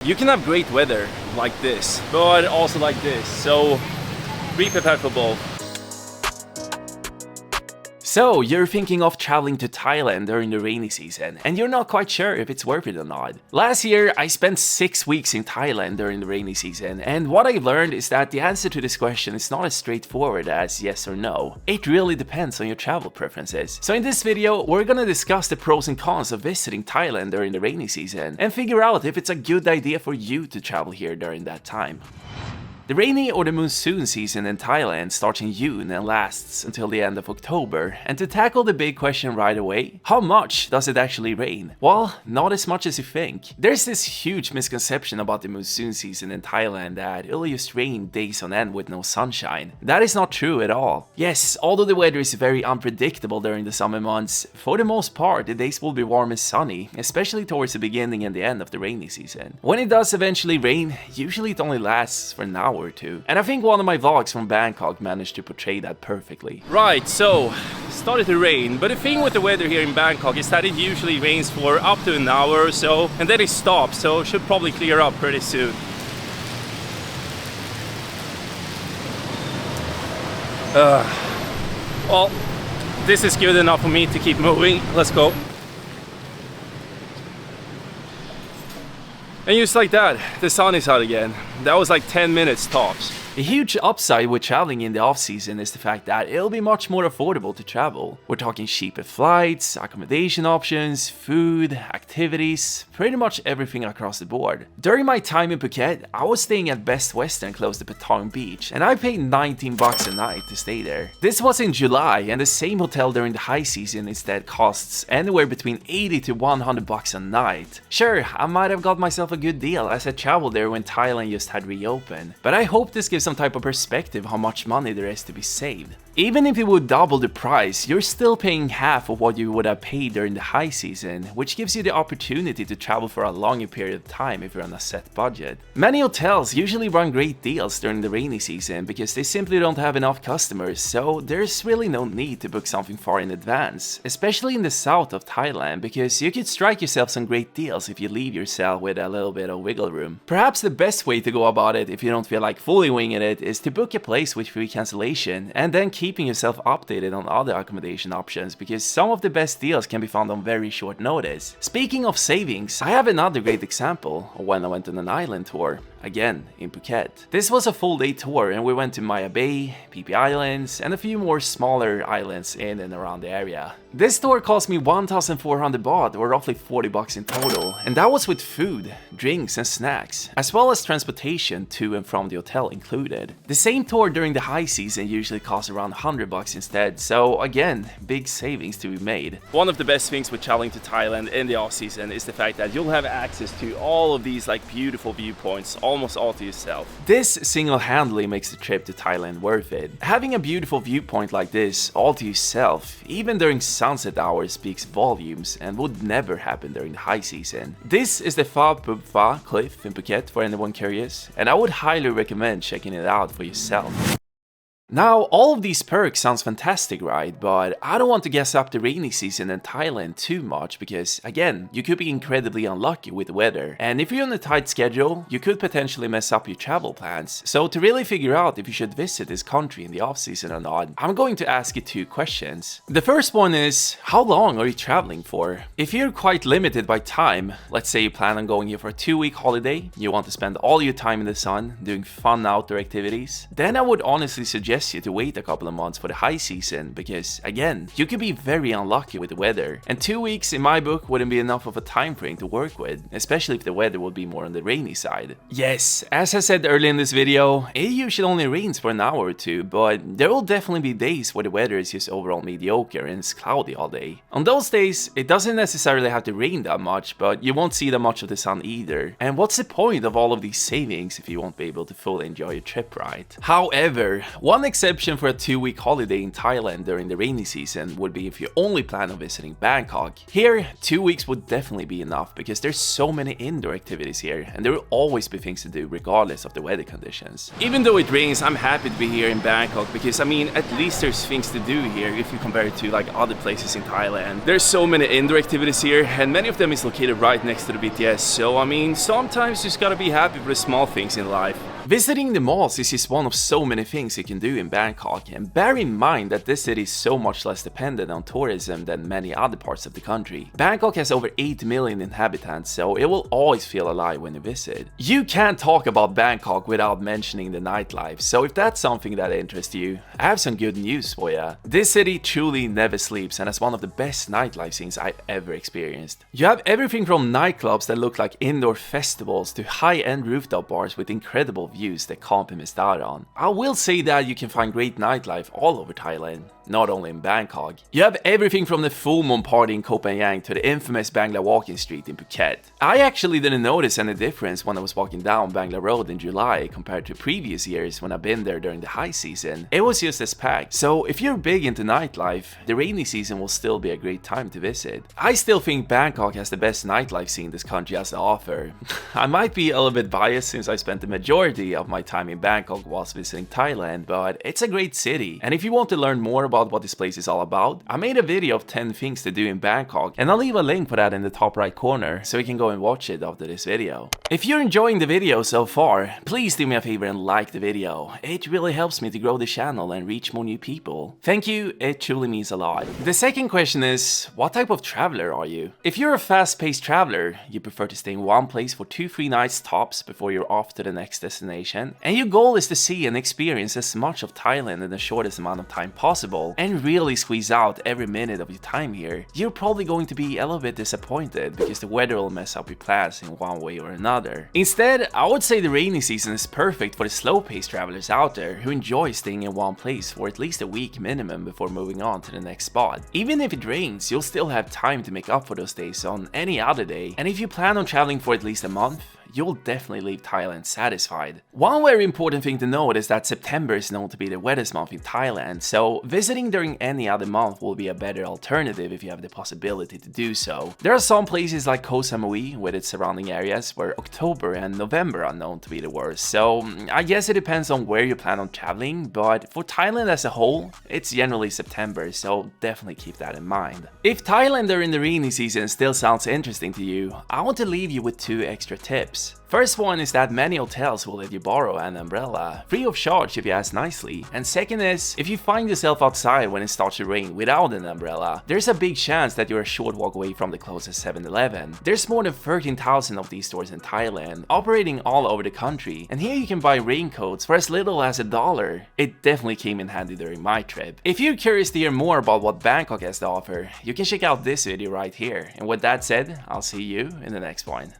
You can have great weather like this, but also like this, so be prepared for both. So, you're thinking of traveling to Thailand during the rainy season, and you're not quite sure if it's worth it or not. Last year, I spent 6 weeks in Thailand during the rainy season, and what I've learned is that the answer to this question is not as straightforward as yes or no. It really depends on your travel preferences. So in this video, we're gonna discuss the pros and cons of visiting Thailand during the rainy season, and figure out if it's a good idea for you to travel here during that time. The rainy or the monsoon season in Thailand starts in June and lasts until the end of October, and to tackle the big question right away, how much does it actually rain? Well, not as much as you think. There's this huge misconception about the monsoon season in Thailand that it'll just rain days on end with no sunshine. That is not true at all. Yes, although the weather is very unpredictable during the summer months, for the most part the days will be warm and sunny, especially towards the beginning and the end of the rainy season. When it does eventually rain, usually it only lasts for an hour or two. And I think one of my vlogs from Bangkok managed to portray that perfectly. Right, so started to rain, but the thing with the weather here in Bangkok is that it usually rains for up to an hour or so, and then it stops, so it should probably clear up pretty soon. Well, this is good enough for me to keep moving. Let's go. And just like that, the sun is out again. That was like 10 minutes tops. A huge upside with traveling in the off-season is the fact that it'll be much more affordable to travel. We're talking cheaper flights, accommodation options, food, activities, pretty much everything across the board. During my time in Phuket, I was staying at Best Western close to Patong Beach, and I paid 19 bucks a night to stay there. This was in July, and the same hotel during the high season instead costs anywhere between 80 to 100 bucks a night. Sure, I might have got myself a good deal as I traveled there when Thailand just had reopened, but I hope this gives some type of perspective how much money there is to be saved. Even if you would double the price, you're still paying half of what you would have paid during the high season, which gives you the opportunity to travel for a longer period of time if you're on a set budget. Many hotels usually run great deals during the rainy season because they simply don't have enough customers, so there's really no need to book something far in advance, especially in the south of Thailand, because you could strike yourself some great deals if you leave yourself with a little bit of wiggle room. Perhaps the best way to go about it if you don't feel like fully winging it is to book a place with free cancellation and then keeping yourself updated on other accommodation options, because some of the best deals can be found on very short notice. Speaking of savings, I have another great example of when I went on an island tour. Again, in Phuket. This was a full day tour and we went to Maya Bay, Phi Phi Islands, and a few more smaller islands in and around the area. This tour cost me 1,400 baht, or roughly 40 bucks in total, and that was with food, drinks and snacks, as well as transportation to and from the hotel included. The same tour during the high season usually costs around 100 bucks instead, so again, big savings to be made. One of the best things with traveling to Thailand in the off season is the fact that you'll have access to all of these like beautiful viewpoints almost all to yourself. This single-handedly makes the trip to Thailand worth it. Having a beautiful viewpoint like this all to yourself, even during sunset hours, speaks volumes and would never happen during the high season. This is the Pha Phup Pha cliff in Phuket for anyone curious, and I would highly recommend checking it out for yourself. Now, all of these perks sounds fantastic, right? But I don't want to guess up the rainy season in Thailand too much because, again, you could be incredibly unlucky with the weather. And if you're on a tight schedule, you could potentially mess up your travel plans. So to really figure out if you should visit this country in the off-season or not, I'm going to ask you 2 questions. The first one is, how long are you traveling for? If you're quite limited by time, let's say you plan on going here for a 2-week holiday, you want to spend all your time in the sun doing fun outdoor activities, then I would honestly suggest you to wait a couple of months for the high season because, again, you could be very unlucky with the weather, and 2 weeks in my book wouldn't be enough of a time frame to work with, especially if the weather would be more on the rainy side. Yes, as I said earlier in this video, it usually only rains for an hour or two, but there will definitely be days where the weather is just overall mediocre and it's cloudy all day. On those days, it doesn't necessarily have to rain that much, but you won't see that much of the sun either. And what's the point of all of these savings if you won't be able to fully enjoy your trip, right? However, one exception for a 2-week holiday in Thailand during the rainy season would be if you only plan on visiting Bangkok. Here, 2 weeks would definitely be enough because there's so many indoor activities here and there will always be things to do regardless of the weather conditions. Even though it rains, I'm happy to be here in Bangkok because I mean, at least there's things to do here if you compare it to like other places in Thailand. There's so many indoor activities here and many of them is located right next to the BTS, so I mean, sometimes you just gotta be happy for the small things in life. Visiting the malls is just one of so many things you can do in Bangkok, and bear in mind that this city is so much less dependent on tourism than many other parts of the country. Bangkok has over 8 million inhabitants, so it will always feel alive when you visit. You can't talk about Bangkok without mentioning the nightlife, so if that's something that interests you, I have some good news for you. This city truly never sleeps and has one of the best nightlife scenes I've ever experienced. You have everything from nightclubs that look like indoor festivals to high-end rooftop bars with incredible views that can't be missed out on. I will say that you can find great nightlife all over Thailand, not only in Bangkok. You have everything from the full moon party in Koh Phangan to the infamous Bangla walking street in Phuket. I actually didn't notice any difference when I was walking down Bangla Road in July compared to previous years when I've been there during the high season. It was just as packed, so if you're big into nightlife, the rainy season will still be a great time to visit. I still think Bangkok has the best nightlife scene this country has to offer. I might be a little bit biased since I spent the majority of my time in Bangkok whilst visiting Thailand, but it's a great city. And if you want to learn more about what this place is all about, I made a video of 10 things to do in Bangkok, and I'll leave a link for that in the top right corner so you can go and watch it after this video. If you're enjoying the video so far, please do me a favor and like the video. It really helps me to grow the channel and reach more new people. Thank you, it truly means a lot. The second question is, what type of traveler are you? If you're a fast-paced traveler, you prefer to stay in one place for 2-3 nights tops before you're off to the next destination, and your goal is to see and experience as much of Thailand in the shortest amount of time possible, and really squeeze out every minute of your time here, you're probably going to be a little bit disappointed because the weather will mess up your plans in one way or another. Instead, I would say the rainy season is perfect for the slow-paced travelers out there who enjoy staying in one place for at least a week minimum before moving on to the next spot. Even if it rains, you'll still have time to make up for those days on any other day, and if you plan on traveling for at least a month, you'll definitely leave Thailand satisfied. One very important thing to note is that September is known to be the wettest month in Thailand, so visiting during any other month will be a better alternative if you have the possibility to do so. There are some places like Koh Samui with its surrounding areas where October and November are known to be the worst, so I guess it depends on where you plan on traveling, but for Thailand as a whole, it's generally September, so definitely keep that in mind. If Thailand during the rainy season still sounds interesting to you, I want to leave you with 2 extra tips. First one is that many hotels will let you borrow an umbrella, free of charge if you ask nicely. And second is, if you find yourself outside when it starts to rain without an umbrella, there's a big chance that you're a short walk away from the closest 7-Eleven. There's more than 13,000 of these stores in Thailand, operating all over the country, and here you can buy raincoats for as little as $1. It definitely came in handy during my trip. If you're curious to hear more about what Bangkok has to offer, you can check out this video right here. And with that said, I'll see you in the next one.